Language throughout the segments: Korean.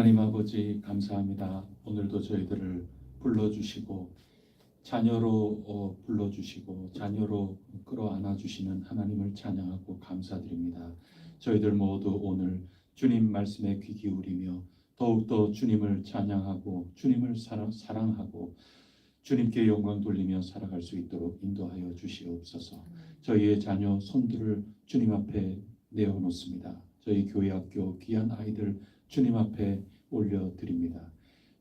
하나님 아버지 감사합니다. 오늘도 저희들을 불러주시고 자녀로 불러주시고 자녀로 끌어안아 주시는 하나님을 찬양하고 감사드립니다. 저희들 모두 오늘 주님 말씀에 귀 기울이며 더욱더 주님을 찬양하고 주님을 사랑하고 주님께 영광 돌리며 살아갈 수 있도록 인도하여 주시옵소서. 저희의 자녀 손들을 주님 앞에 내어놓습니다. 저희 교회 학교 귀한 아이들 주님 앞에 올려드립니다.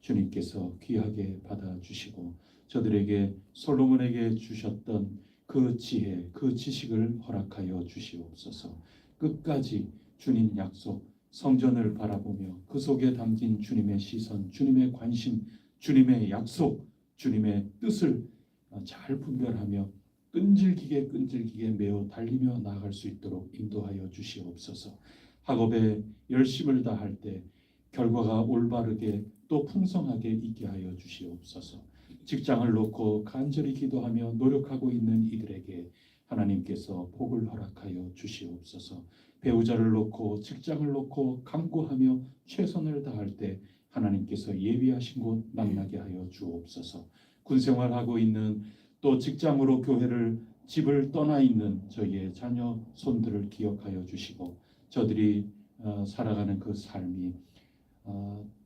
주님께서 귀하게 받아주시고 저들에게 솔로몬에게 주셨던 그 지혜, 그 지식을 허락하여 주시옵소서. 끝까지 주님 약속, 성전을 바라보며 그 속에 담긴 주님의 시선, 주님의 관심, 주님의 약속, 주님의 뜻을 잘 분별하며 끈질기게 매어 달리며 나아갈 수 있도록 인도하여 주시옵소서. 학업에 열심을 다할 때 결과가 올바르게 또 풍성하게 있게 하여 주시옵소서. 직장을 놓고 간절히 기도하며 노력하고 있는 이들에게 하나님께서 복을 허락하여 주시옵소서. 배우자를 놓고 직장을 놓고 간구하며 최선을 다할 때 하나님께서 예비하신 곳 만나게 하여 주옵소서. 군생활하고 있는 또 직장으로 교회를 집을 떠나 있는 저희의 자녀 손들을 기억하여 주시고 저들이 살아가는 그 삶이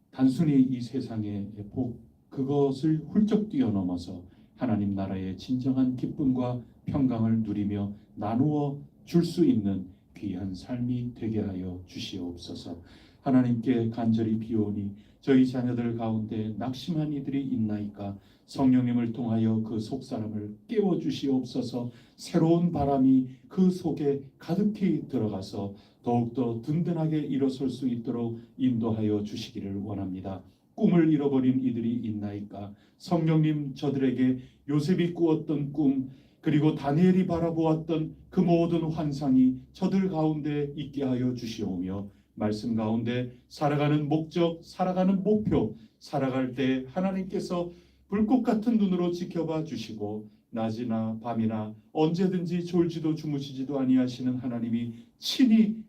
단순히 이 세상의 복 그것을 훌쩍 뛰어넘어서 하나님 나라의 진정한 기쁨과 평강을 누리며 나누어 줄 수 있는 귀한 삶이 되게 하여 주시옵소서. 하나님께 간절히 비오니 저희 자녀들 가운데 낙심한 이들이 있나이까 성령님을 통하여 그 속사람을 깨워주시옵소서. 새로운 바람이 그 속에 가득히 들어가서 더욱더 든든하게 일어설 수 있도록 인도하여 주시기를 원합니다. 꿈을 잃어버린 이들이 있나이까 성령님 저들에게 요셉이 꾸었던 꿈 그리고 다니엘이 바라보았던 그 모든 환상이 저들 가운데 있게 하여 주시오며 말씀 가운데 살아가는 목적, 살아가는 목표, 살아갈 때 하나님께서 불꽃 같은 눈으로 지켜봐 주시고 낮이나 밤이나 언제든지 졸지도 주무시지도 아니하시는 하나님이 친히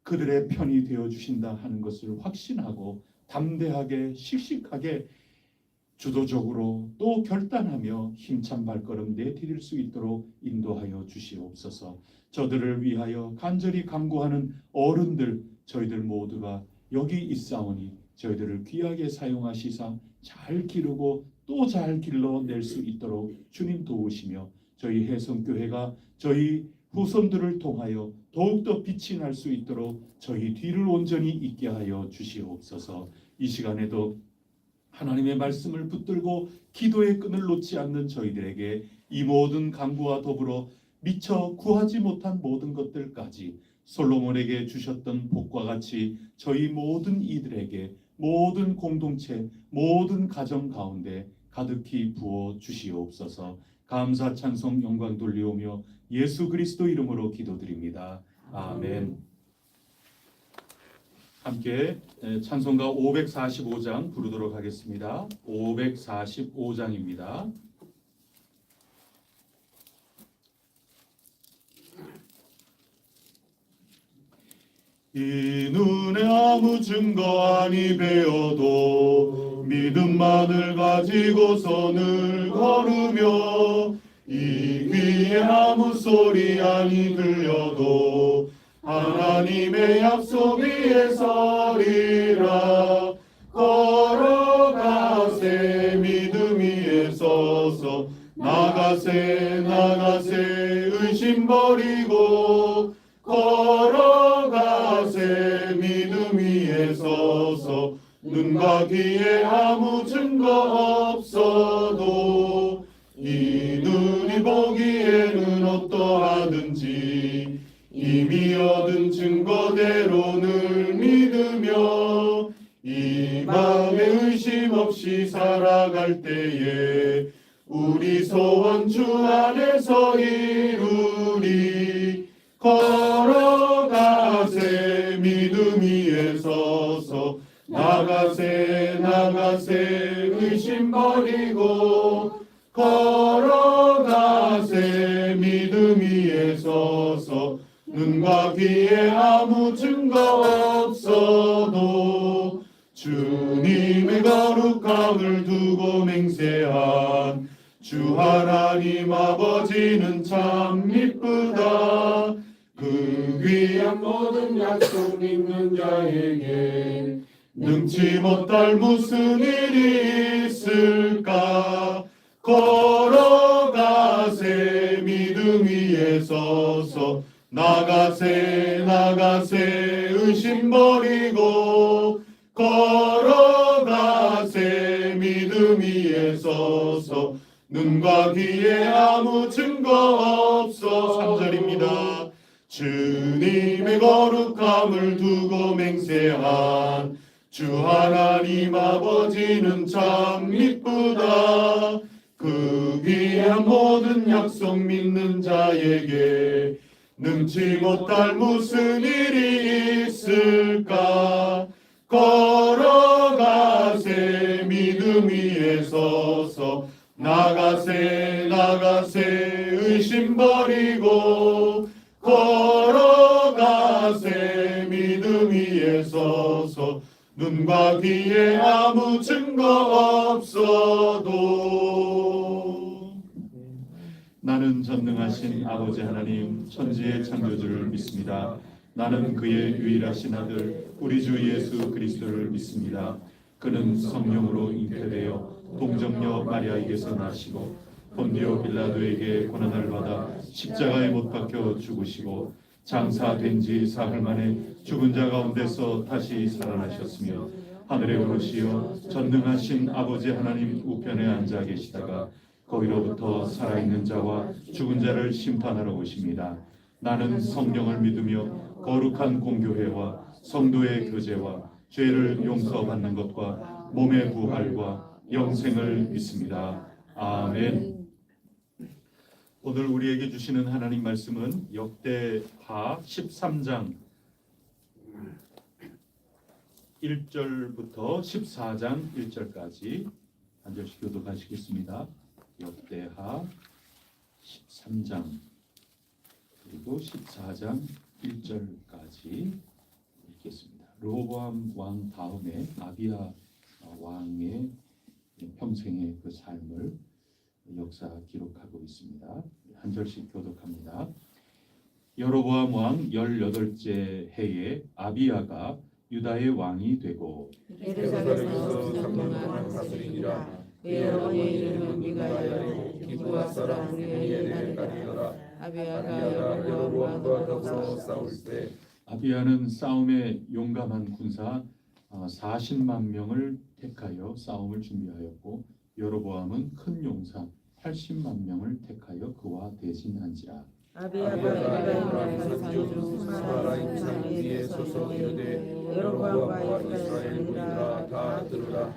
그들의 편이 되어 주신다 하는 것을 확신하고 담대하게 씩씩하게 주도적으로 또 결단하며 힘찬 발걸음 내디딜 수 있도록 인도하여 주시옵소서. 저들을 위하여 간절히 간구하는 어른들 저희들 모두가 여기 있사오니 저희들을 귀하게 사용하시사 잘 기르고 또 잘 길러낼 수 있도록 주님 도우시며 저희 해성교회가 저희 후손들을 통하여 더욱더 빛이 날 수 있도록 저희 뒤를 온전히 있게 하여 주시옵소서. 이 시간에도 하나님의 말씀을 붙들고 기도의 끈을 놓지 않는 저희들에게 이 모든 간구와 더불어 미처 구하지 못한 모든 것들까지 솔로몬에게 주셨던 복과 같이 저희 모든 이들에게 모든 공동체 모든 가정 가운데 가득히 부어 주시옵소서. 감사 찬송 영광 돌리오며 예수 그리스도 이름으로 기도드립니다. 아멘. 함께 찬송가 545장 부르도록 하겠습니다. 545장입니다. 이 눈에 아무 증거 아니 배어도 믿음만을 가지고서 늘 걸으며 이 귀에 아무 소리 아니 들려도 하나님의 약속 위에 서리라. 걸어가세 믿음 위에 서서 나가세 의심 버리고 걸어가세 믿음 위에 서서 눈과 귀에 아무 증거 없어도 이 눈이 보기에는 어떠하든지 이미 얻은 증거대로 늘 믿으며 이 마음에 의심 없이 살아갈 때에 우리 소원 주 안에서 이루리. 걸어가세 믿음 위에 서서 나가세 의심 버리고 걸어가세 믿음 위에 서서 눈과 귀에 아무 증거 없어도 주 거룩함을 두고 맹세한 주 하나님 아버지는 참 이쁘다. 그 귀한 모든 약속 믿는 자에게 능치 못할 무슨 일이 있을까. 걸어가세 믿음 위에 서서 나가세 의심 버리고 걸어가세 믿음 위에 서서 눈과 귀에 아무 증거 없어. 3절입니다. 주님의 거룩함을 두고 맹세한 주 하나님 아버지는 참 이쁘다. 그 귀한 모든 약속 믿는 자에게 능치 못할 무슨 일이 있을까. 걸어가세 믿음 위에 서서 나가세 의심 버리고 걸어가세 믿음 위에 서서 눈과 귀에 아무 증거 없어도. 나는 전능하신 아버지 하나님 천지의 창조주를 믿습니다. 나는 그의 유일하신 아들 우리 주 예수 그리스도를 믿습니다. 그는 성령으로 잉태되어 동정녀 마리아에게서 나시고 본디오 빌라도에게 고난을 받아 십자가에 못 박혀 죽으시고 장사된 지 사흘 만에 죽은 자 가운데서 다시 살아나셨으며 하늘에 오르시어 전능하신 아버지 하나님 우편에 앉아 계시다가 거기로부터 살아있는 자와 죽은 자를 심판하러 오십니다. 나는 성령을 믿으며 거룩한 공교회와 성도의 교제와 죄를 용서받는 것과 몸의 부활과 영생을 믿습니다. 아멘. 오늘 우리에게 주시는 하나님 말씀은 역대하 13장 1절부터 14장 1절까지 한 절씩 교독하시겠습니다. 역대하 13장 그리고 14장 1절까지 읽겠습니다. 르호보암 왕 다음에 아비야 왕의 평생의 그 삶을 역사 기록하고 있습니다. 한 절씩 교독합니다. 여로보암 왕 18째 해에 아비야가 유다의 왕이 되고 예루살렘에서 3년 동안 다스리니라. 그의 어머니의 이름은 미가야요 기브와 사람 그의 날까지더라. 아비야가 여로보암과 더불어 싸울 때 아비야는 싸움에 용감한 군사 40만 명을 택하여 싸움을 준비하였고 여로보암은 큰 용사 80만 명을 택하여 그와 대진한지라. 아비야가 이스라엘 사람 중 스마라 산 위에 서서 이르되 여로보암과 이스라엘 무리들아 다 들으라.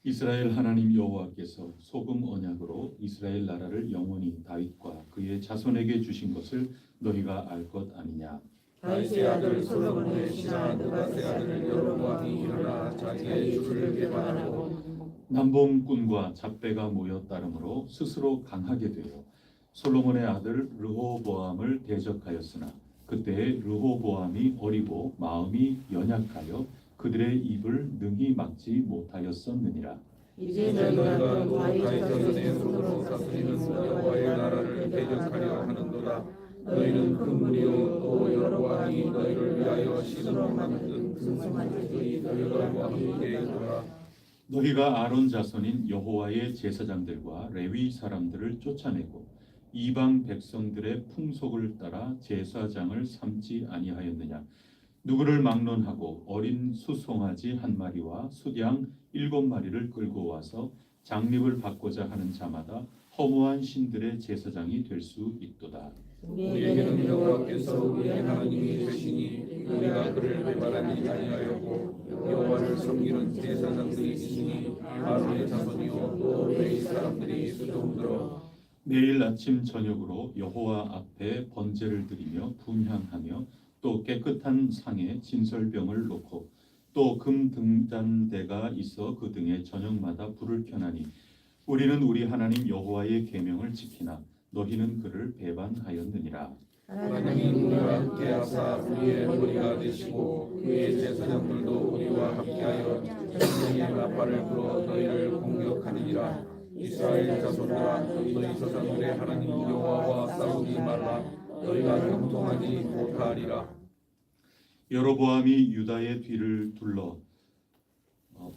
이스라엘 하나님 여호와께서 소금 언약으로 이스라엘 나라를 영원히 다윗과 그의 자손에게 주신 것을 너희가 알 것 아니냐. 다윗의 아들 솔로몬의 신하 느밧의 아들 여로보암이 일어나 자기의 주를 배반하고 남봉꾼과 잡배가 모여 따름으로 스스로 강하게 되어 솔로몬의 아들 르호보암을 대적하였으나 그때 르호보암이 어리고 마음이 연약하여 그들의 입을 능히 막지 못하였었느니라. 이제 너희가 또 다윗 자손의 손으로 다스리는 여호와의 나라를 대적하려 하는도다. 너희는 그 무리요 또 여로보암이 너희를 위하여 신으로 만든 금송한 자들이 너희와 함께 있노라. 너희가 아론 자손인 여호와의 제사장들과 레위 사람들을 쫓아내고 이방 백성들의 풍속을 따라 제사장을 삼지 아니하였느냐. 누구를 막론하고 어린 수송아지 한 마리와 숫양 7마리를 끌고 와서 장립을 받고자 하는 자마다 허무한 신들의 제사장이 될 수 있도다. 우리에게는 여호와께서 우리의 하나님이 되시니 우리가 그를 배반하지 아니하였고 여호와를 섬기는 제사장들이 있으니 아론의 자손이요 또 레위 사람들이 수종들어 내일 아침 저녁으로 여호와 앞에 번제를 드리며 분향하며 또 깨끗한 상에 진설병을 놓고 또 금 등잔대가 있어 그 등에 저녁마다 불을 켜나니 우리는 우리 하나님 여호와의 계명을 지키나 너희는 그를 배반하였느니라. 하나님이 우리와 함께 하사 우리의 머리가 되시고 그의 제사장들도 우리와 함께하여 전쟁의 나팔을 불어 너희를 공격하느니라. 이스라엘 자손들아 너희 조상들의 하나님 여호와와 싸우지 말라. 너희가 형통하지 못하리라. 여로보암이 유다의 뒤를 둘러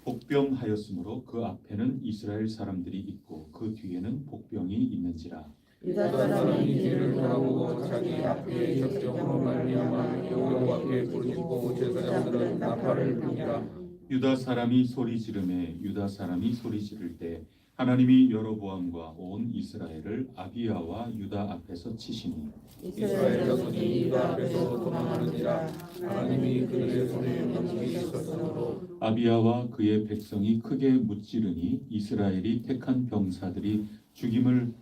복병하였으므로 그 앞에는 이스라엘 사람들이 있고 그 뒤에는 복병이 있는지라. 유다 사람이 사람이 뒤를 돌아보고 자기 앞에 적정으로 말미암아 여호와께 부르짖고 제사장들은 나팔을 불니라. 유다 사람이 소리 지르매 유다 사람이 소리 지를 때 하나님이 여로보암과 온 이스라엘을 아비야와 유다 앞에서 치시니 이스라엘 자손이 유다 앞에서 도망하느니라. 하나님이 그들의 손에 넘기셨으므로 아비야와 그의 백성이 크게 무찌르니 이스라엘이 택한 병사들이 죽임을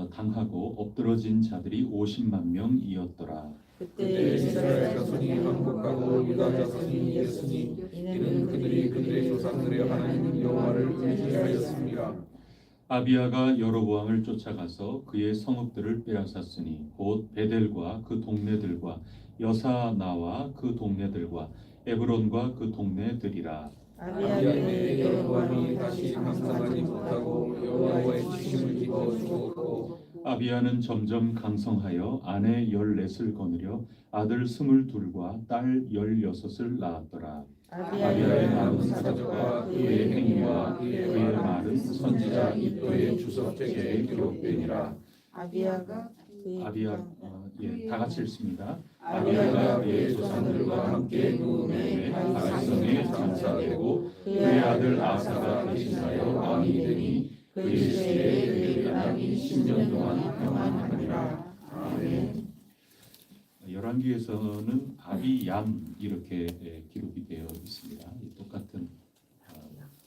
당하고 엎드러진 자들이 50만 명이었더라. 그때 이스라엘 자손이 항복하고 유다 자손이 이겼으니 이는 그들이 그들의 조상들의 하나님 여호와를 의지하였습니다. 아비야가 여로보암을 쫓아가서 그의 성읍들을 빼앗았으니 곧 베델과 그 동네들과 여사나와 그 동네들과 에브론과 그 동네들이라. 아비야의 여로보암이 다시 강성하지 못하고 여호와의 지심을 입어 죽었고 아비야는 점점 강성하여 아내 14을 거느려 아들 22과 딸 16을 낳았더라. 아비야의 말은 사적과 그의 행위와 그의 말은 선지자 이도의 주석책에 기록되니라. 아비야가 다 같이 읽습니다. 아비야가 그의 조상들과 함께 누움에 갈성에 장사되고 그의 아들 아사가 대신하여 왕이 되니 그의 시대에 그의 나라가 10년 동안 평안하니라. 아멘. 열왕기에서는 아비얌 이렇게 기록이 되어 있습니다. 똑같은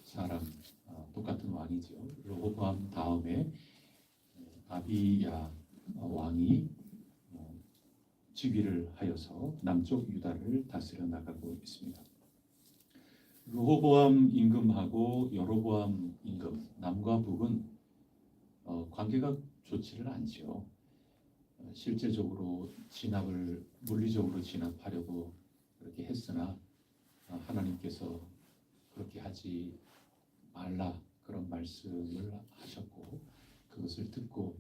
사람, 똑같은 왕이죠. 르호보암 다음에 아비야 왕이 즉위를 하여서 남쪽 유다를 다스려 나가고 있습니다. 르호보암 임금하고 여로보암 임금, 남과 북은 관계가 좋지를 않죠. 실제적으로 진압을 물리적으로 진압하려고 그렇게 했으나 하나님께서 그렇게 하지 말라 그런 말씀을 하셨고 그것을 듣고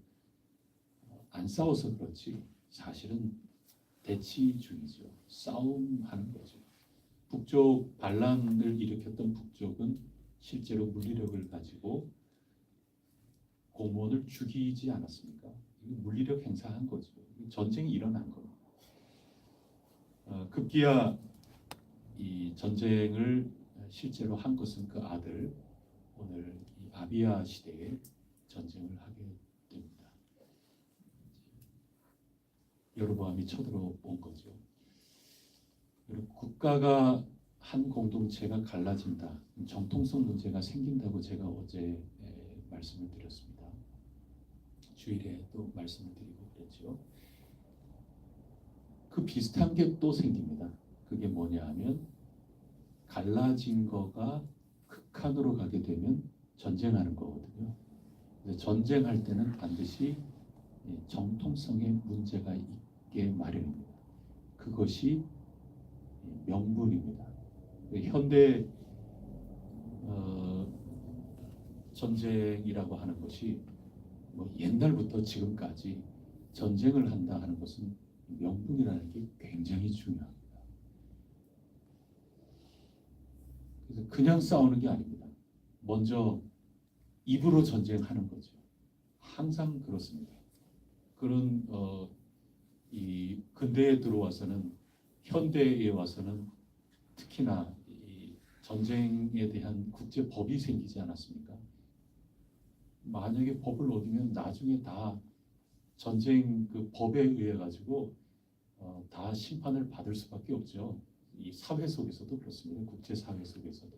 안 싸워서 그렇지 사실은 대치 중이죠. 싸움하는 거죠. 북쪽 반란을 일으켰던 북쪽은 실제로 물리력을 가지고 고문을 죽이지 않았습니까? 물리력 행사한 거죠. 전쟁이 일어난 겁니다. 급기야 이 전쟁을 실제로 한 것은 그 아들 오늘 이 아비야 시대에 전쟁을 하게 됩니다. 여로보암이 쳐들어온 거죠. 그리고 국가가 한 공동체가 갈라진다, 정통성 문제가 생긴다고 제가 어제 말씀을 드렸습니다. 주일에 또 말씀을 드리고 그랬죠. 그 비슷한 게 또 생깁니다. 그게 뭐냐 하면 갈라진 거가 극한으로 가게 되면 전쟁하는 거거든요. 전쟁할 때는 반드시 정통성의 문제가 있게 마련입니다. 그것이 명분입니다. 현대 전쟁이라고 하는 것이 옛날부터 지금까지 전쟁을 한다 하는 것은 명분이라는 게 굉장히 중요합니다. 그래서 그냥 싸우는 게 아닙니다. 먼저 입으로 전쟁하는 거죠. 항상 그렇습니다. 그런 이 근대에 들어와서는 현대에 와서는 특히나 이 전쟁에 대한 국제법이 생기지 않았습니까? 만약에 법을 어기면 나중에 다 전쟁 그 법에 의해 가지고 다 심판을 받을 수밖에 없죠. 이 사회 속에서도 그렇습니다. 국제 사회 속에서도.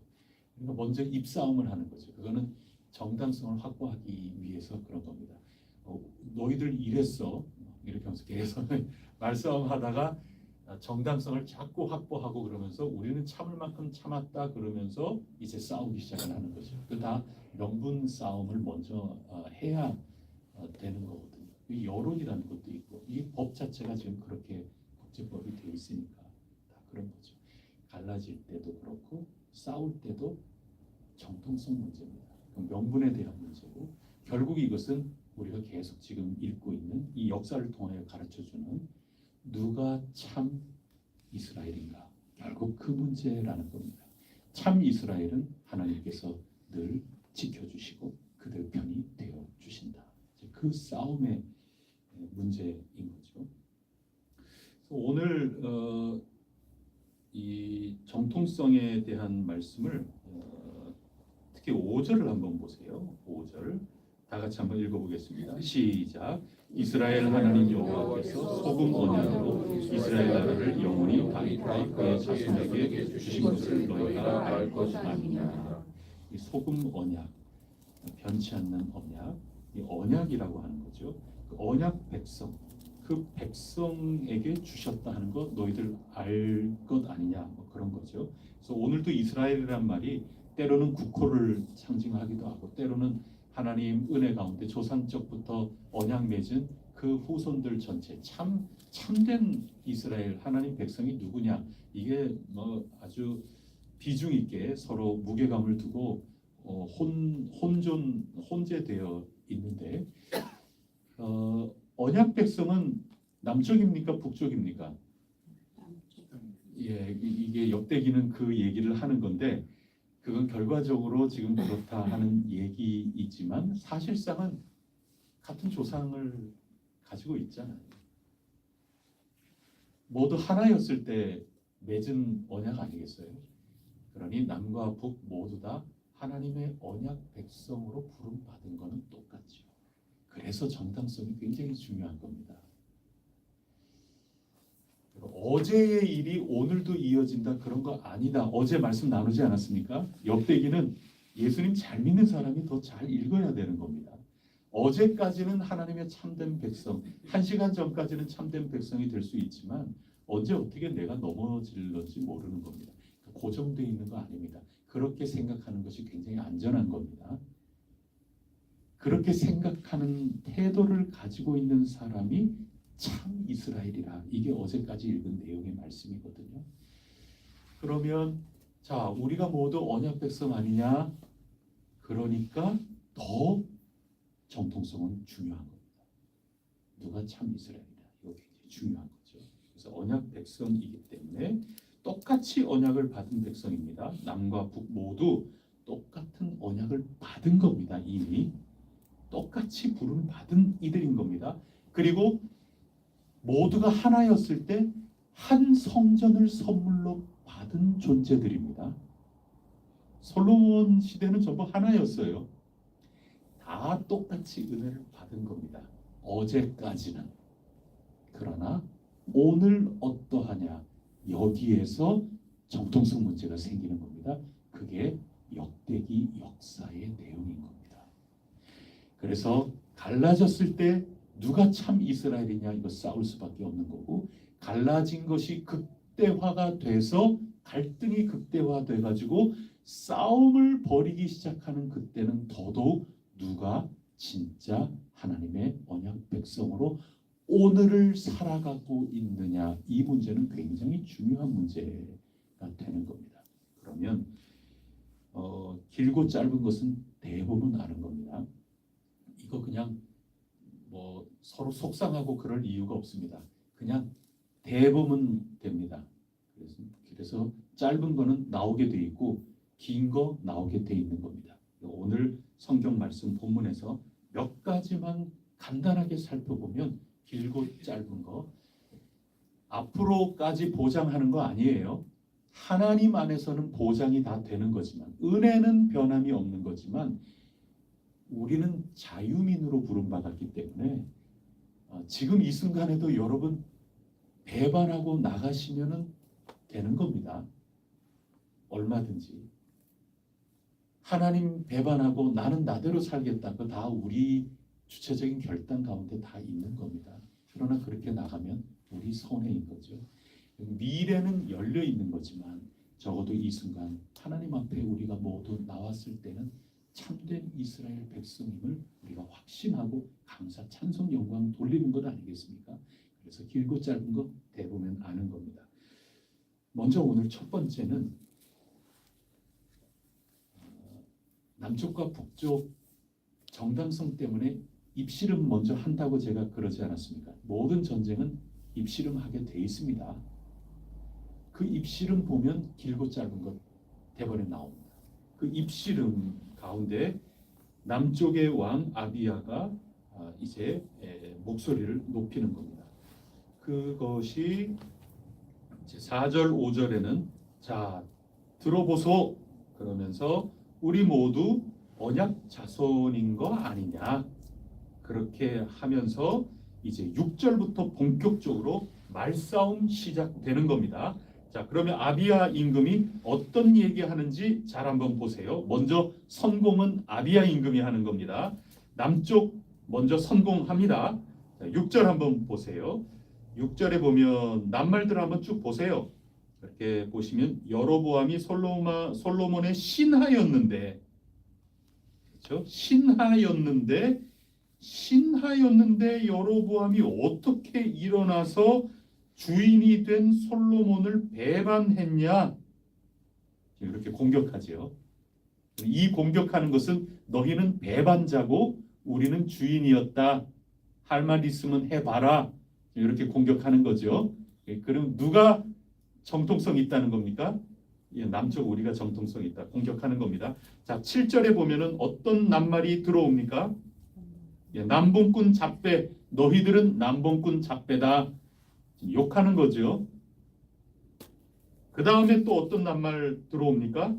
그러니까 먼저 입싸움을 하는 거죠. 그거는 정당성을 확보하기 위해서 그런 겁니다. 너희들 이랬어 이렇게 하면서 계속 말싸움하다가 정당성을 자꾸 확보하고 그러면서 우리는 참을 만큼 참았다 그러면서 이제 싸우기 시작을 하는 거죠. 그 다 명분 싸움을 먼저 해야 되는 거거든요. 이 여론이라는 것도 있고 이 법 자체가 지금 그렇게 국제법이 되어 있으니까 다 그런 거죠. 갈라질 때도 그렇고 싸울 때도 정통성 문제입니다. 명분에 대한 문제고 결국 이것은 우리가 계속 지금 읽고 있는 이 역사를 통하여 가르쳐주는 누가 참 이스라엘인가? 결국 그 문제라는 겁니다. 참 이스라엘은 하나님께서 늘 지켜주시고 그들 편이 되어 주신다. 그 싸움의 문제인 거죠. 오늘 이 정통성에 대한 말씀을 특히 5절을 한번 보세요. 5절 다 같이 한번 읽어보겠습니다. 시작. 이스라엘 하나님 여호와께서 소금 언약으로 이스라엘 나라를 영원히 다윗과 그의 자손에게 주신 것을 너희가 알 것 아니냐. 이 소금 언약, 변치 않는 언약, 이 언약이라고 하는 거죠. 그 언약 백성, 그 백성에게 주셨다 하는 것 너희들 알 것 아니냐, 뭐 그런 거죠. 그래서 오늘도 이스라엘이란 말이 때로는 국호를 상징하기도 하고 때로는 하나님 은혜 가운데 조상적부터 언약 맺은 그 후손들 전체 참된 이스라엘 하나님 백성이 누구냐, 이게 뭐 아주 비중 있게 서로 무게감을 두고 혼재되어 있는데 언약 백성은 남쪽입니까 북쪽입니까? 예, 이게 역대기는 그 얘기를 하는 건데 그건 결과적으로 지금 그렇다 하는 얘기이지만 사실상은 같은 조상을 가지고 있잖아요. 모두 하나였을 때 맺은 언약 아니겠어요? 그러니 남과 북 모두 다 하나님의 언약 백성으로 부름받은 것은 똑같죠. 그래서 정당성이 굉장히 중요한 겁니다. 어제의 일이 오늘도 이어진다 그런 거 아니다. 어제 말씀 나누지 않았습니까? 역대기는 예수님 잘 믿는 사람이 더 잘 읽어야 되는 겁니다. 어제까지는 하나님의 참된 백성, 1시간 전까지는 참된 백성이 될 수 있지만 언제 어떻게 내가 넘어질런지 모르는 겁니다. 고정되어 있는 거 아닙니다. 그렇게 생각하는 것이 굉장히 안전한 겁니다. 그렇게 생각하는 태도를 가지고 있는 사람이 참 이스라엘이라. 이게 어제까지 읽은 내용의 말씀이거든요. 그러면 자, 우리가 모두 언약 백성 아니냐? 그러니까 더 정통성은 중요한 겁니다. 누가 참 이스라엘이다. 이거 굉장히 중요한 거죠. 그래서 언약 백성이기 때문에 똑같이 언약을 받은 백성입니다. 남과 북 모두 똑같은 언약을 받은 겁니다. 이미 똑같이 부름 받은 이들인 겁니다. 그리고 모두가 하나였을 때 한 성전을 선물로 받은 존재들입니다. 솔로몬 시대는 전부 하나였어요. 다 똑같이 은혜를 받은 겁니다. 어제까지는. 그러나 오늘 어떠하냐, 여기에서 정통성 문제가 생기는 겁니다. 그게 역대기 역사의 내용인 겁니다. 그래서 갈라졌을 때 누가 참 이스라엘이냐, 이거 싸울 수밖에 없는 거고, 갈라진 것이 극대화가 돼서 갈등이 극대화돼 가지고 싸움을 벌이기 시작하는 그때는 더더욱 누가 진짜 하나님의 언약 백성으로 오늘을 살아가고 있느냐, 이 문제는 굉장히 중요한 문제가 되는 겁니다. 그러면 길고 짧은 것은 대부분 아는 겁니다. 이거 그냥 뭐 서로 속상하고 그럴 이유가 없습니다. 그냥 대부분 됩니다. 그래서 짧은 거는 나오게 돼 있고 긴 거 나오게 돼 있는 겁니다. 오늘 성경 말씀 본문에서 몇 가지만 간단하게 살펴보면 길고 짧은 거 앞으로까지 보장하는 거 아니에요. 하나님 안에서는 보장이 다 되는 거지만, 은혜는 변함이 없는 거지만 우리는 자유민으로 부름받았기 때문에 지금 이 순간에도 여러분 배반하고 나가시면 되는 겁니다. 얼마든지. 하나님 배반하고 나는 나대로 살겠다. 그거 다 우리 주체적인 결단 가운데 다 있는 겁니다. 그러나 그렇게 나가면 우리 손해인 거죠. 미래는 열려 있는 거지만 적어도 이 순간 하나님 앞에 우리가 모두 나왔을 때는 참된 이스라엘 백성임을 우리가 확신하고 감사, 찬송, 영광 돌리는 것 아니겠습니까? 그래서 길고 짧은 거 대보면 아는 겁니다. 먼저 오늘 첫 번째는 남쪽과 북쪽 정당성 때문에 입씨름 먼저 한다고 제가 그러지 않았습니까? 모든 전쟁은 입씨름 하게 돼 있습니다. 그 입씨름 보면 길고 짧은 것 대본에 나옵니다. 그 입씨름 가운데 남쪽의 왕 아비야가 이제 목소리를 높이는 겁니다. 그것이 이제 4절 5절에는 자 들어보소 그러면서 우리 모두 언약 자손인 거 아니냐 그렇게 하면서 이제 6절부터 본격적으로 말싸움 시작되는 겁니다. 자 그러면 아비야 임금이 어떤 얘기하는지 잘 한번 보세요. 먼저 선공은 아비야 임금이 하는 겁니다. 남쪽 먼저 선공합니다. 자, 6절 한번 보세요. 6절에 보면 낱말들을 한번 쭉 보세요. 이렇게 보시면 여로보암이 솔로몬의 신하였는데 그렇죠? 신하였는데 여로보암이 어떻게 일어나서 주인이 된 솔로몬을 배반했냐? 이렇게 공격하죠. 이 공격하는 것은 너희는 배반자고 우리는 주인이었다. 할 말 있으면 해봐라. 이렇게 공격하는 거죠. 그럼 누가 정통성 있다는 겁니까? 남쪽 우리가 정통성 있다. 공격하는 겁니다. 자, 7절에 보면은 어떤 낱말이 들어옵니까? 남봉꾼 잡배. 너희들은 남봉꾼 잡배다. 욕하는 거죠. 그 다음에 또 어떤 낱말 들어옵니까?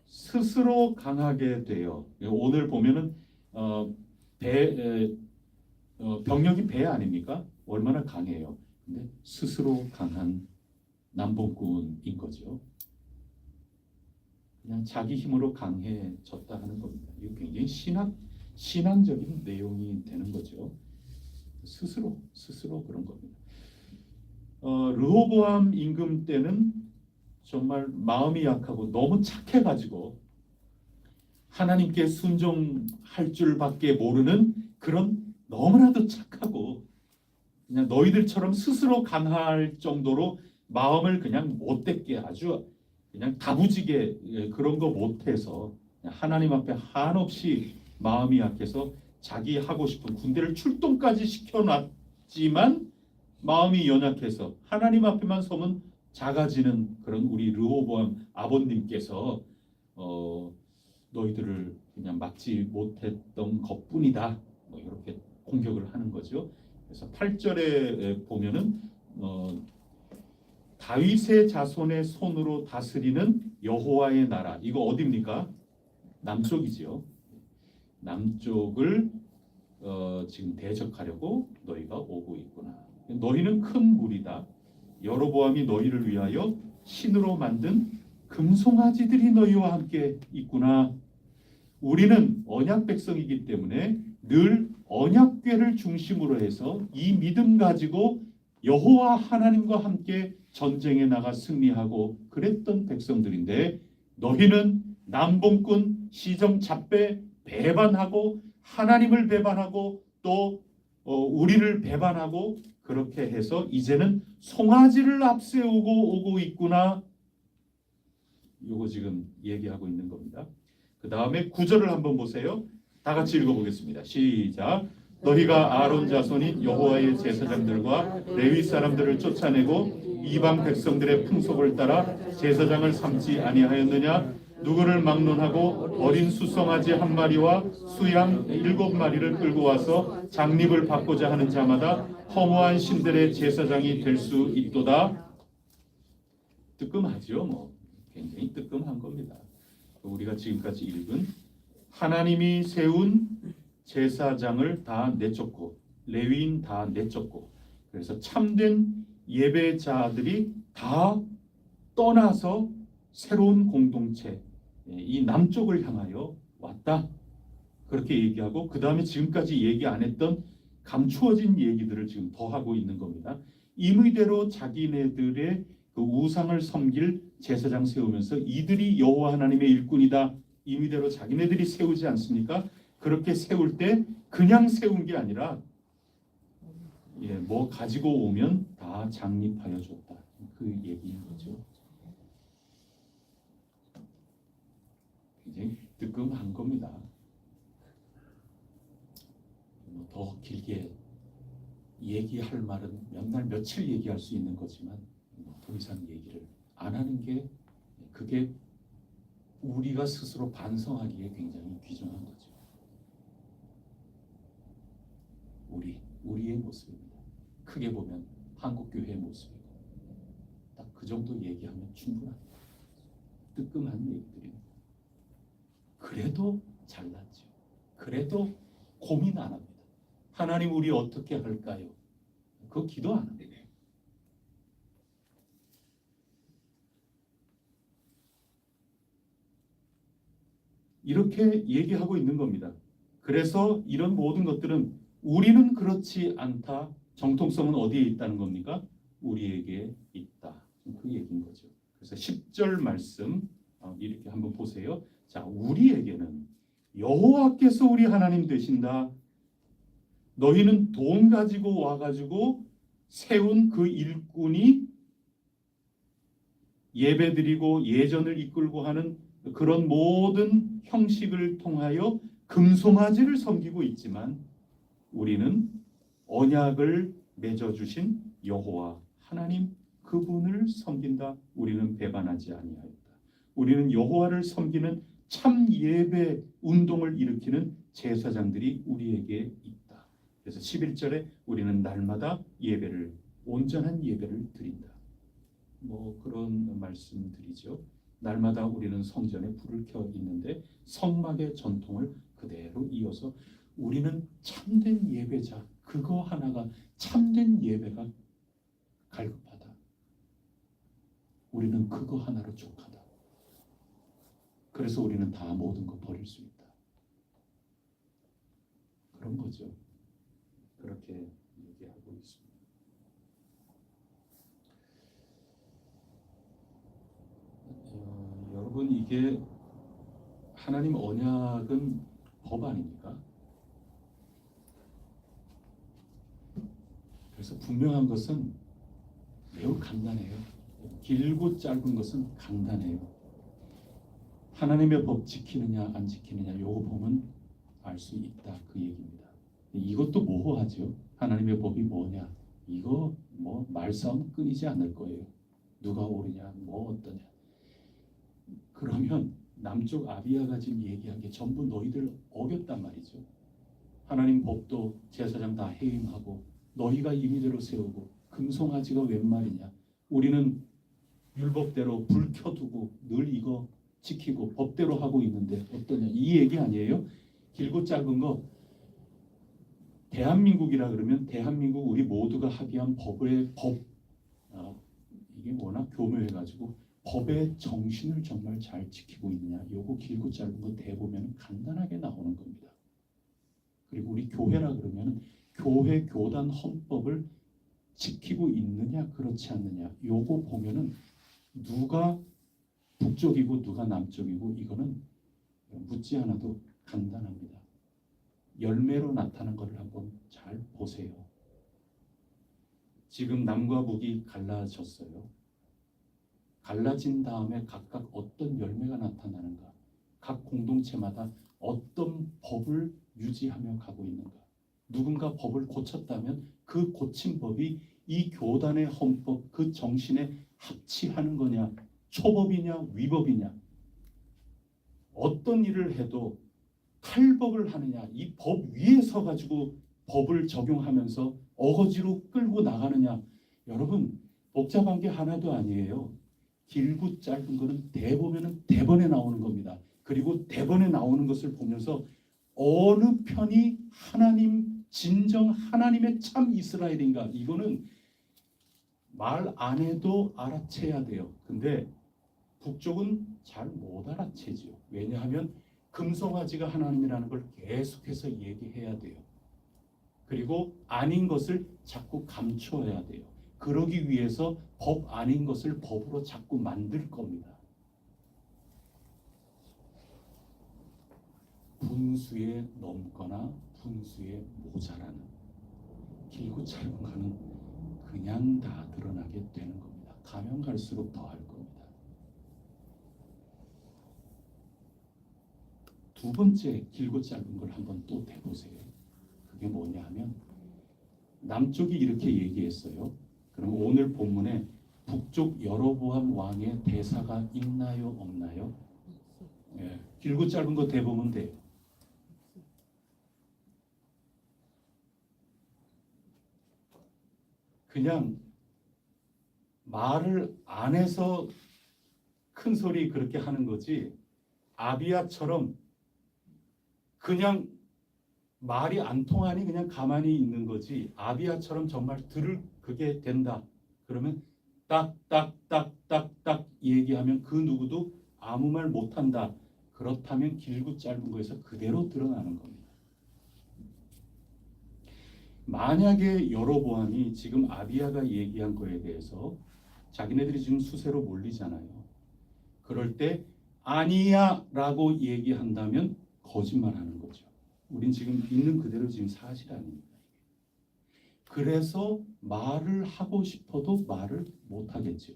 스스로 강하게 돼요. 오늘 보면은 병력이 배 아닙니까? 얼마나 강해요. 근데 스스로 강한 남봉꾼인 거죠. 그냥 자기 힘으로 강해졌다 하는 겁니다. 이거 굉장히 신앙적인 내용이 되는 거죠. 스스로 그런 겁니다. 르호보암 임금 때는 정말 마음이 약하고 너무 착해가지고 하나님께 순종할 줄밖에 모르는 그런 너무나도 착하고 그냥 너희들처럼 스스로 강할 정도로 마음을 그냥 못되게 아주 그냥 다부지게 그런 거 못해서 하나님 앞에 한없이 마음이 약해서 자기 하고 싶은 군대를 출동까지 시켜놨지만 마음이 연약해서 하나님 앞에만 서면 작아지는 그런 우리 르호보암 아버님께서 너희들을 그냥 막지 못했던 것뿐이다. 뭐 이렇게 공격을 하는 거죠. 그래서 8절에 보면은 다윗의 자손의 손으로 다스리는 여호와의 나라. 이거 어디입니까? 남쪽이죠. 남쪽을 지금 대적하려고 너희가 오고 있구나. 너희는 큰 무리다. 여로보암이 너희를 위하여 신으로 만든 금송아지들이 너희와 함께 있구나. 우리는 언약 백성이기 때문에 늘 언약궤를 중심으로 해서 이 믿음 가지고 여호와 하나님과 함께 전쟁에 나가 승리하고 그랬던 백성들인데 너희는 남봉꾼 시정 잡배 배반하고 하나님을 배반하고 또 우리를 배반하고 그렇게 해서 이제는 송아지를 앞세우고 오고 있구나. 요거 지금 얘기하고 있는 겁니다. 그 다음에 9절을 한번 보세요. 다 같이 읽어보겠습니다. 시작. 너희가 아론 자손인 여호와의 제사장들과 레위 사람들을 쫓아내고 이방 백성들의 풍속을 따라 제사장을 삼지 아니하였느냐? 누구를 막론하고 어린 수송아지 한 마리와 수양 7마리를 끌고 와서 장립을 받고자 하는 자마다 허무한 신들의 제사장이 될 수 있도다. 뜨끔하죠. 뭐 굉장히 뜨끔한 겁니다. 우리가 지금까지 읽은 하나님이 세운 제사장을 다 내쫓고 레위인 다 내쫓고 그래서 참된 예배자들이 다 떠나서 새로운 공동체 이 남쪽을 향하여 왔다. 그렇게 얘기하고 그 다음에 지금까지 얘기 안 했던 감추어진 얘기들을 지금 더 하고 있는 겁니다. 임의대로 자기네들의 그 우상을 섬길 제사장 세우면서 이들이 여호와 하나님의 일꾼이다. 임의대로 자기네들이 세우지 않습니까? 그렇게 세울 때 그냥 세운 게 아니라 뭐 가지고 오면 다 장립하여 줬다. 그 얘기인 거죠. 굉장히 뜨끔한 겁니다. 더 길게 얘기할 말은 몇 날 며칠 얘기할 수 있는 거지만 더 이상 얘기를 안 하는 게 그게 우리가 스스로 반성하기에 굉장히 귀중한 거죠. 우리의 모습입니다. 크게 보면 한국교회의 모습이고 딱 그 정도 얘기하면 충분합니다. 뜨끔한 얘기들입니다. 그래도 잘났죠. 그래도 고민 안 합니다. 하나님 우리 어떻게 할까요? 그거 기도 안 합니다. 이렇게 얘기하고 있는 겁니다. 그래서 이런 모든 것들은 우리는 그렇지 않다. 정통성은 어디에 있다는 겁니까? 우리에게 있다. 그 얘기인 거죠. 그래서 10절 말씀 이렇게 한번 보세요. 자, 우리에게는 여호와께서 우리 하나님 되신다. 너희는 돈 가지고 와가지고 세운 그 일꾼이 예배드리고 예전을 이끌고 하는 그런 모든 형식을 통하여 금송아지를 섬기고 있지만 우리는 언약을 맺어주신 여호와 하나님 그분을 섬긴다. 우리는 배반하지 아니하였다. 우리는 여호와를 섬기는 참 예배 운동을 일으키는 제사장들이 우리에게 있다. 그래서 11절에 우리는 날마다 예배를 온전한 예배를 드린다. 뭐 그런 말씀드리죠. 날마다 우리는 성전에 불을 켜 있는데 성막의 전통을 그대로 이어서 우리는 참된 예배자, 그거 하나가 참된 예배가 갈급하다. 우리는 그거 하나로 족하다. 그래서 우리는 다 모든 거 버릴 수 있다. 그런 거죠. 그렇게 얘기하고 있습니다. 여러분 이게 하나님 언약은 법 아닙니까? 그래서 분명한 것은 매우 간단해요. 길고 짧은 것은 간단해요. 하나님의 법 지키느냐 안 지키느냐 요거 보면 알 수 있다 그 얘기입니다. 이것도 모호하죠. 하나님의 법이 뭐냐 이거 뭐 말싸움 끊이지 않을 거예요. 누가 옳으냐 뭐 어떠냐. 그러면 남쪽 아비아가 지금 얘기한 게 전부 너희들 어겼단 말이죠. 하나님 법도 제사장 다 해임하고 너희가 임의대로 세우고 금송아지가 웬 말이냐. 우리는 율법대로 불 켜두고 늘 이거 지키고 법대로 하고 있는데 어떠냐. 이 얘기 아니에요. 길고 짧은 거 대한민국이라 그러면 대한민국 우리 모두가 합의한 법의 법 이게 워낙 교묘해가지고 법의 정신을 정말 잘 지키고 있느냐. 요거 길고 짧은 거 대보면 간단하게 나오는 겁니다. 그리고 우리 교회라 그러면 교회 교단 헌법을 지키고 있느냐 그렇지 않느냐 요거 보면은 누가 북쪽이고 누가 남쪽이고 이거는 묻지 않아도 간단합니다. 열매로 나타난 것을 한번 잘 보세요. 지금 남과 북이 갈라졌어요. 갈라진 다음에 각각 어떤 열매가 나타나는가? 각 공동체마다 어떤 법을 유지하며 가고 있는가? 누군가 법을 고쳤다면 그 고친 법이 이 교단의 헌법 그 정신에 합치하는 거냐? 초법이냐 위법이냐? 어떤 일을 해도 탈법을 하느냐? 이 법 위에 서 가지고 법을 적용하면서 어거지로 끌고 나가느냐? 여러분 복잡한 게 하나도 아니에요. 길고 짧은 거는 대보면은 대번에 나오는 겁니다. 그리고 대번에 나오는 것을 보면서 어느 편이 하나님 진정 하나님의 참 이스라엘인가 이거는 말 안 해도 알아채야 돼요. 근데 북쪽은 잘 못 알아채지요. 왜냐하면 금송아지가 하나님이라는 걸 계속해서 얘기해야 돼요. 그리고 아닌 것을 자꾸 감춰야 돼요. 그러기 위해서 법 아닌 것을 법으로 자꾸 만들 겁니다. 분수에 넘거나 분수에 모자라는 길고 짧은 거는 그냥 다 드러나게 되는 겁니다. 가면 갈수록 더 할 겁니다. 두 번째 길고 짧은 걸 한번 또 대보세요. 그게 뭐냐 하면 남쪽이 이렇게 얘기했어요. 그럼 오늘 본문에 북쪽 여로보암 왕의 대사가 있나요, 없나요? 예, 길고 짧은 거 대보면 돼요. 그냥 말을 안 해서 큰 소리 그렇게 하는 거지, 아비야처럼 그냥 말이 안 통하니 그냥 가만히 있는 거지, 아비야처럼 정말 들을 그게 된다 그러면 딱딱딱딱딱 얘기하면 그 누구도 아무 말 못한다, 그렇다면 길고 짧은 거에서 그대로 드러나는 겁니다. 만약에 여로보암이 지금 아비야가 얘기한 거에 대해서 자기네들이 지금 수세로 몰리잖아요. 그럴 때 아니야 라고 얘기한다면 거짓말하는 거죠. 우린 지금 있는 그대로 지금 사실 아닙니다. 그래서 말을 하고 싶어도 말을 못하겠죠.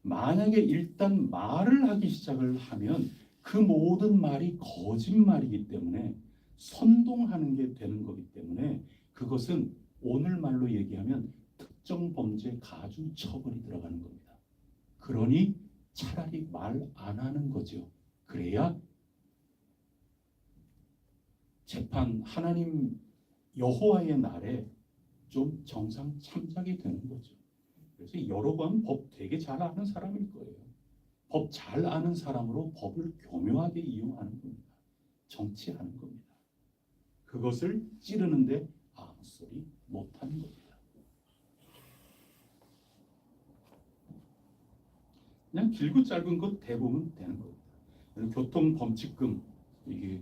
만약에 일단 말을 하기 시작을 하면 그 모든 말이 거짓말이기 때문에 선동하는 게 되는 거기 때문에 그것은 오늘 말로 얘기하면 특정 범죄 가중 처벌이 들어가는 겁니다. 그러니 차라리 말 안 하는 거죠. 그래야 재판 하나님 여호와의 날에 좀 정상 참작이 되는 거죠. 그래서 여로보암 법 되게 잘 아는 사람일 거예요. 법 잘 아는 사람으로 법을 교묘하게 이용하는 겁니다. 정치하는 겁니다. 그것을 찌르는데 아무 소리 못하는 겁니다. 그냥 길고 짧은 것 대보면 되는 겁니다. 교통범칙금 이게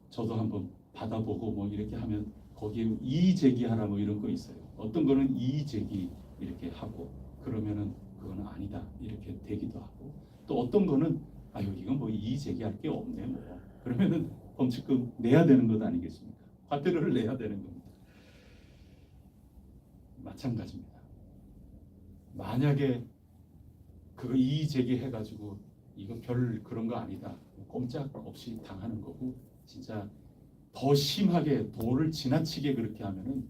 저도 한번 받아보고 뭐 이렇게 하면 거기에 이의 제기하라 뭐 이런 거 있어요. 어떤 거는 이의 제기 이렇게 하고 그러면은 그거는 아니다 이렇게 되기도 하고, 또 어떤 거는 아유 이건 뭐 이의 제기할 게 없네 뭐 그러면은 범칙금 내야 되는 것 아니겠습니까? 과태료를 내야 되는 겁니다. 마찬가지입니다. 만약에 그거 이의 제기해가지고 이거 별 그런 거 아니다 꼼짝없이 당하는 거고, 진짜 더 심하게 도를 지나치게 그렇게 하면은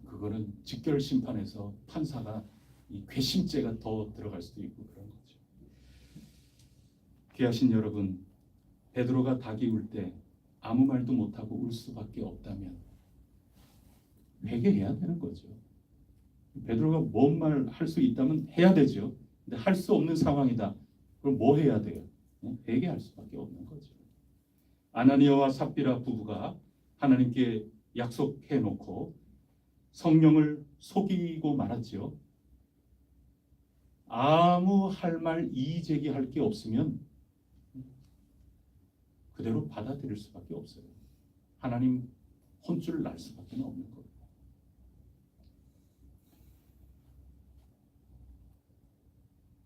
그거는 직결 심판에서 판사가 이 괘씸죄가 더 들어갈 수도 있고 그런 거죠. 귀하신 여러분, 베드로가 닭이 울 때 아무 말도 못하고 울 수밖에 없다면 회개해야 되는 거죠. 베드로가 뭔 말 할 수 있다면 해야 되죠. 근데 할 수 없는 상황이다. 그럼 뭐 해야 돼요? 회개할 수밖에 없는 거죠. 아나니아와 삽비라 부부가 하나님께 약속해 놓고 성령을 속이고 말았지요. 아무 할 말 이의 제기할 게 없으면 그대로 받아들일 수밖에 없어요. 하나님 혼쭐 날 수밖에 없는 겁니다.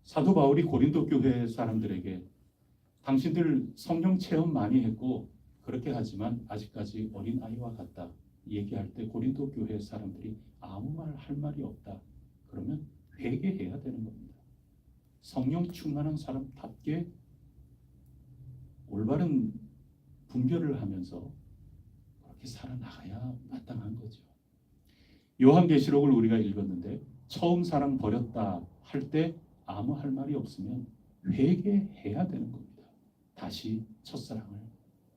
사도 바울이 고린도 교회 사람들에게 당신들 성령 체험 많이 했고 그렇게 하지만 아직까지 어린아이와 같다 얘기할 때 고린도 교회 사람들이 아무 말 할 말이 없다 그러면 회개해야 되는 겁니다. 성령 충만한 사람답게 올바른 분별을 하면서 그렇게 살아나가야 마땅한 거죠. 요한계시록을 우리가 읽었는데 처음 사랑 버렸다 할 때 아무 할 말이 없으면 회개해야 되는 겁니다. 다시 첫사랑을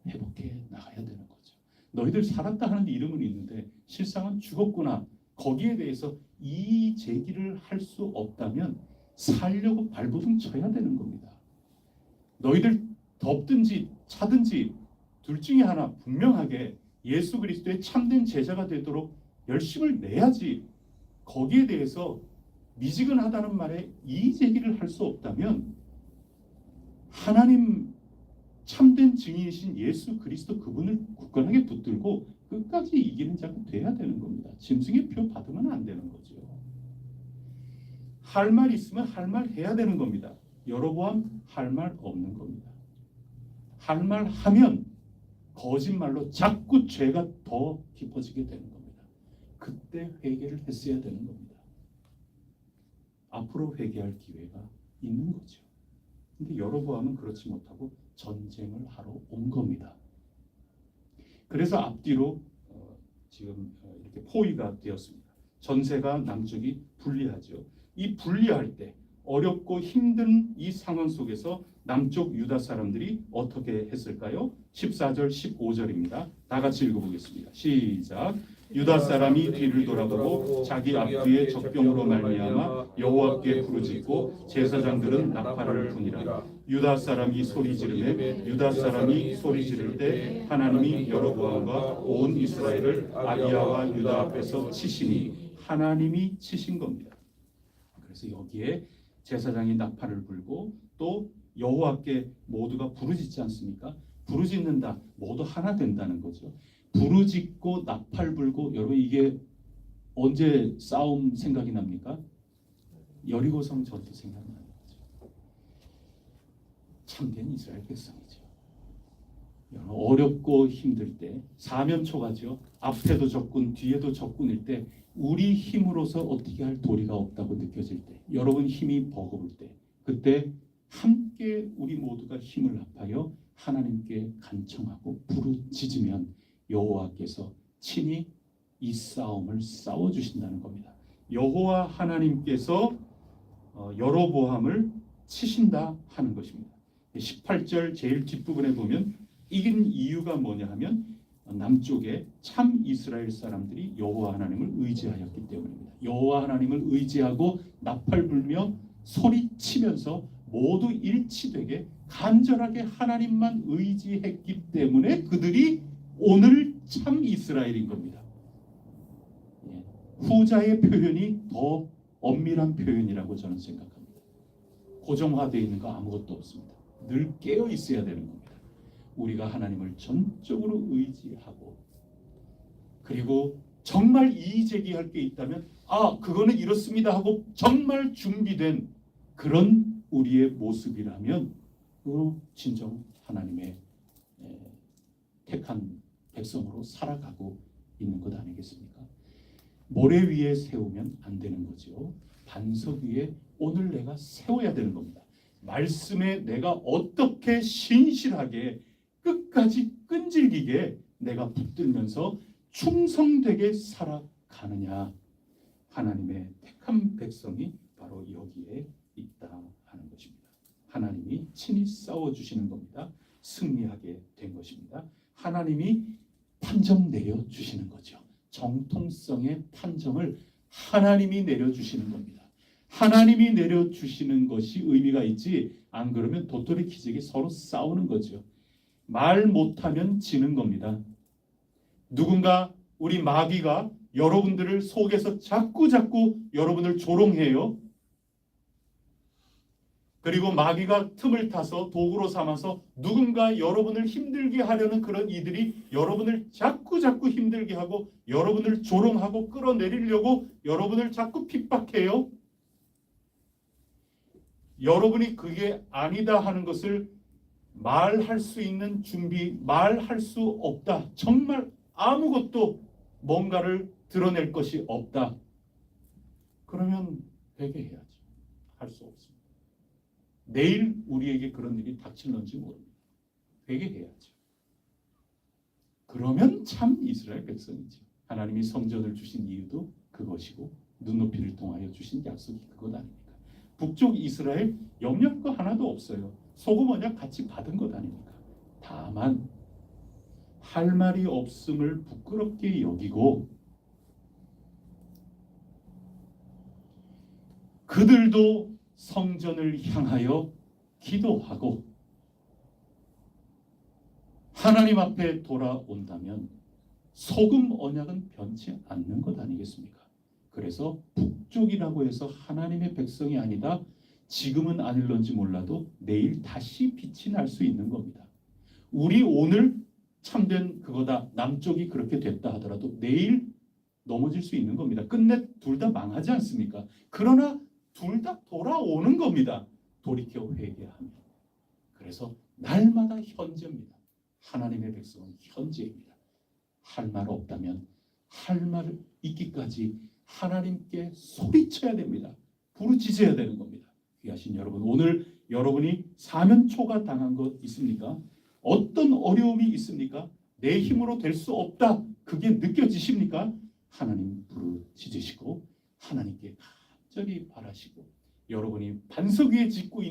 회복해 나가야 되는 거죠. 너희들 살았다 하는 이름은 있는데 실상은 죽었구나. 거기에 대해서 이의 제기를 할 수 없다면 살려고 발버둥 쳐야 되는 겁니다. 너희들 덥든지 차든지 둘 중에 하나 분명하게 예수 그리스도의 참된 제자가 되도록 열심을 내야지, 거기에 대해서 미지근하다는 말에 이의 제기를 할 수 없다면 하나님 참된 증인이신 예수 그리스도 그분을 굳건하게 붙들고 끝까지 이기는 자가 돼야 되는 겁니다. 짐승의 표 받으면 안 되는 거죠. 할 말 있으면 할 말 해야 되는 겁니다. 여로보암 할 말 없는 겁니다. 할 말 하면 거짓말로 자꾸 죄가 더 깊어지게 되는 겁니다. 그때 회개를 했어야 되는 겁니다. 앞으로 회개할 기회가 있는 거죠. 근데 여로보암은 그렇지 못하고 전쟁을 하러 온 겁니다. 그래서 앞뒤로 지금 이렇게 포위가 되었습니다. 전세가 남쪽이 불리하죠. 이 불리할 때 어렵고 힘든 이 상황 속에서 남쪽 유다 사람들이 어떻게 했을까요? 14절 15절입니다. 다 같이 읽어보겠습니다. 시작. 유다 사람이 뒤를 돌아보고 자기 앞뒤에 적병으로 말미암아 여호와께 부르짖고 제사장들은 나팔을 부니라. 유다 사람이 소리 지르매 유다 사람이 소리 지를 때 하나님이 여로보암과 온 이스라엘을 아비야와 유다 앞에서 치시니 하나님이 치신 겁니다. 그래서 여기에 제사장이 나팔을 불고 또 여호와께 모두가 부르짖지 않습니까? 부르짖는다. 모두 하나 된다는 거죠. 부르짖고 나팔 불고, 여러분 이게 언제 싸움 생각이 납니까? 여리고성 전투 생각나는 거죠. 참된 이스라엘 백성이죠. 어렵고 힘들 때 사면초가죠. 앞에도 적군 뒤에도 적군일 때 우리 힘으로서 어떻게 할 도리가 없다고 느껴질 때, 여러분 힘이 버거울 때, 그때 함께 우리 모두가 힘을 합하여 하나님께 간청하고 부르짖으면 여호와께서 친히 이 싸움을 싸워주신다는 겁니다. 여호와 하나님께서 여로보암을 치신다 하는 것입니다. 18절 제일 뒷부분에 보면 이긴 이유가 뭐냐 하면 남쪽에 참 이스라엘 사람들이 여호와 하나님을 의지하였기 때문입니다. 여호와 하나님을 의지하고 나팔 불며 소리치면서 모두 일치되게 간절하게 하나님만 의지했기 때문에 그들이 오늘 참 이스라엘인 겁니다. 후자의 표현이 더 엄밀한 표현이라고 저는 생각합니다. 고정화되어 있는 거 아무것도 없습니다. 늘 깨어 있어야 되는 겁니다. 우리가 하나님을 전적으로 의지하고, 그리고 정말 이의제기할 게 있다면 그거는 이렇습니다 하고 정말 준비된 그런 우리의 모습이라면 그로 진정 하나님의 택한 백성으로 살아가고 있는 것 아니겠습니까? 모래 위에 세우면 안 되는 거죠. 반석 위에 오늘 내가 세워야 되는 겁니다. 말씀에 내가 어떻게 신실하게 끝까지 끈질기게 내가 붙들면서 충성되게 살아가느냐, 하나님의 택한 백성이 바로 여기에 있다 하는 것입니다. 하나님이 친히 싸워주시는 겁니다. 승리하게 된 것입니다. 하나님이 판정 내려주시는 거죠. 정통성의 판정을 하나님이 내려주시는 겁니다. 하나님이 내려주시는 것이 의미가 있지, 안 그러면 도토리 키재기 서로 싸우는 거죠. 말 못하면 지는 겁니다. 누군가 우리 마귀가 여러분들을 속에서 자꾸 여러분을 조롱해요. 그리고 마귀가 틈을 타서 도구로 삼아서 누군가 여러분을 힘들게 하려는 그런 이들이 여러분을 자꾸 힘들게 하고 여러분을 조롱하고 끌어내리려고 여러분을 자꾸 핍박해요. 여러분이 그게 아니다 하는 것을 말할 수 있는 준비, 말할 수 없다. 정말 아무것도 뭔가를 드러낼 것이 없다. 그러면 회개해야죠. 할 수 없습니다. 내일 우리에게 그런 일이 닥칠는지 모릅니다. 회개해야죠. 그러면 참 이스라엘 백성이죠. 하나님이 성전을 주신 이유도 그것이고 눈높이를 통하여 주신 약속이 그것 아닙니까? 북쪽 이스라엘 영향 거 하나도 없어요. 소금 언약 같이 받은 것 아닙니까? 다만 할 말이 없음을 부끄럽게 여기고 그들도 성전을 향하여 기도하고 하나님 앞에 돌아온다면 소금 언약은 변치 않는 것 아니겠습니까? 그래서 북쪽이라고 해서 하나님의 백성이 아니다, 지금은 아닐런지 몰라도 내일 다시 빛이 날 수 있는 겁니다. 우리 오늘 참된 그거다, 남쪽이 그렇게 됐다 하더라도 내일 넘어질 수 있는 겁니다. 끝내 둘 다 망하지 않습니까? 그러나 둘 다 돌아오는 겁니다. 돌이켜 회개하면. 그래서 날마다 현재입니다. 하나님의 백성은 현재입니다. 할 말 없다면 할 말 있기까지 하나님께 소리쳐야 됩니다. 부르짖어야 되는 겁니다. 귀하신 여러분, 오늘 여러분이 사면초가 당한 것 있습니까? 어떤 어려움이 있습니까? 내 힘으로 될 수 없다. 그게 느껴지십니까? 하나님 부르짖으시고 하나님께 간절히 바라시고, 여러분이 반석 위에 짓고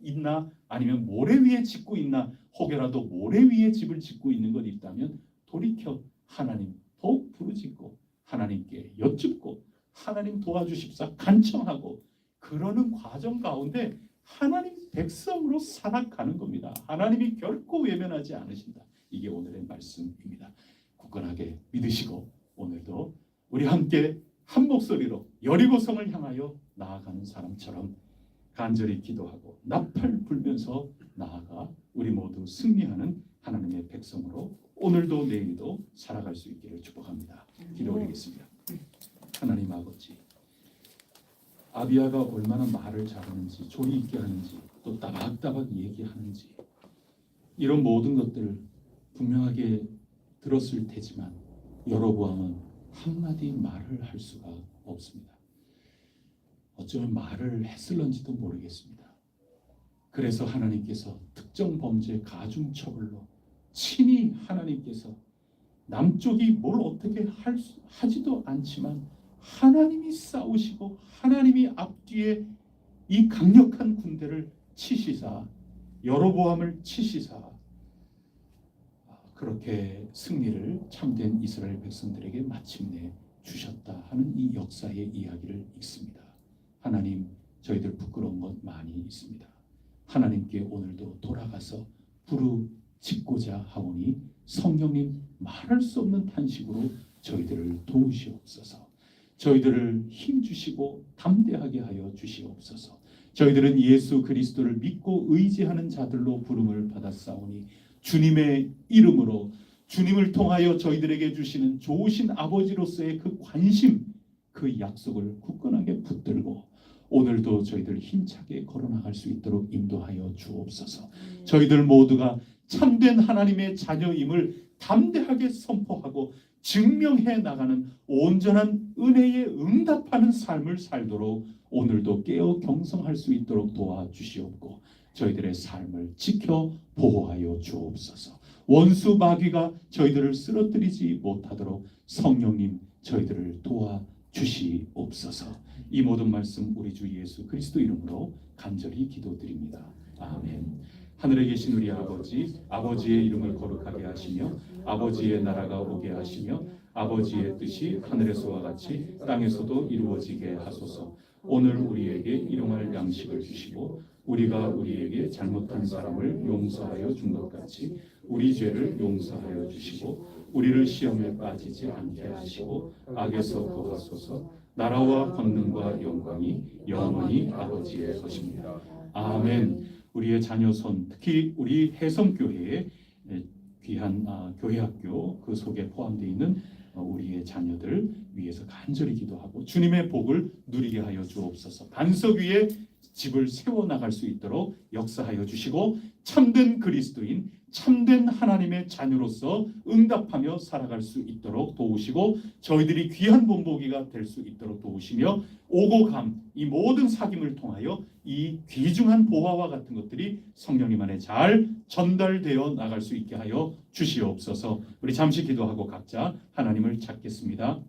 있나 아니면 모래 위에 짓고 있나, 혹여라도 모래 위에 집을 짓고 있는 것 있다면 돌이켜 하나님 더욱 부르짖고 하나님께 여쭙고 하나님 도와주십사 간청하고, 그러는 과정 가운데 하나님 백성으로 살아가는 겁니다. 하나님이 결코 외면하지 않으신다. 이게 오늘의 말씀입니다. 굳건하게 믿으시고 오늘도 우리 함께 한 목소리로 여리고성을 향하여 나아가는 사람처럼 간절히 기도하고 나팔 불면서 나아가 우리 모두 승리하는 하나님의 백성으로 오늘도 내일도 살아갈 수 있기를 축복합니다. 기도 올리겠습니다. 하나님 아버지, 아비야가 얼마나 말을 잘하는지, 조리 있게 하는지, 또 따박따박 얘기하는지, 이런 모든 것들을 분명하게 들었을 테지만 여로보암은 한마디 말을 할 수가 없습니다. 어쩌면 말을 했을런지도 모르겠습니다. 그래서 하나님께서 특정 범죄 가중처벌로 친히 하나님께서 남쪽이 뭘 어떻게 하지도 않지만 하나님이 싸우시고 하나님이 앞뒤에 이 강력한 군대를 치시사, 여로보암을 치시사 그렇게 승리를 참된 이스라엘 백성들에게 마침내 주셨다 하는 이 역사의 이야기를 읽습니다. 하나님, 저희들 부끄러운 것 많이 있습니다. 하나님께 오늘도 돌아가서 부르짖고자 하오니 성령님, 말할 수 없는 탄식으로 저희들을 도우시옵소서. 저희들을 힘주시고 담대하게 하여 주시옵소서. 저희들은 예수 그리스도를 믿고 의지하는 자들로 부름을 받았사오니 주님의 이름으로, 주님을 통하여 저희들에게 주시는 좋으신 아버지로서의 그 관심, 그 약속을 굳건하게 붙들고 오늘도 저희들 힘차게 걸어나갈 수 있도록 인도하여 주옵소서. 저희들 모두가 참된 하나님의 자녀임을 담대하게 선포하고 증명해 나가는 온전한 은혜에 응답하는 삶을 살도록 오늘도 깨어 경성할 수 있도록 도와주시옵고, 저희들의 삶을 지켜 보호하여 주옵소서. 원수 마귀가 저희들을 쓰러뜨리지 못하도록 성령님 저희들을 도와주시옵소서. 이 모든 말씀 우리 주 예수 그리스도 이름으로 간절히 기도드립니다. 아멘. 하늘에 계신 우리 아버지, 아버지의 이름을 거룩하게 하시며 아버지의 나라가 오게 하시며 아버지의 뜻이 하늘에서와 같이 땅에서도 이루어지게 하소서. 오늘 우리에게 일용할 양식을 주시고 우리가 우리에게 잘못한 사람을 용서하여 준 것 같이 우리 죄를 용서하여 주시고 우리를 시험에 빠지지 않게 하시고 악에서 구하소서. 나라와 권능과 영광이 영원히 아버지의 것입니다. 아멘. 우리의 자녀손, 특히 우리 해성교회의 귀한 교회학교 그 속에 포함되어 있는 우리의 자녀들 위해서 간절히 기도하고 주님의 복을 누리게 하여 주옵소서. 반석 위에 집을 세워나갈 수 있도록 역사하여 주시고 참된 그리스도인, 참된 하나님의 자녀로서 응답하며 살아갈 수 있도록 도우시고 저희들이 귀한 본보기가 될 수 있도록 도우시며 오고 감, 이 모든 사귐을 통하여 이 귀중한 보화와 같은 것들이 성령님 안에 잘 전달되어 나갈 수 있게 하여 주시옵소서. 우리 잠시 기도하고 각자 하나님을 찾겠습니다.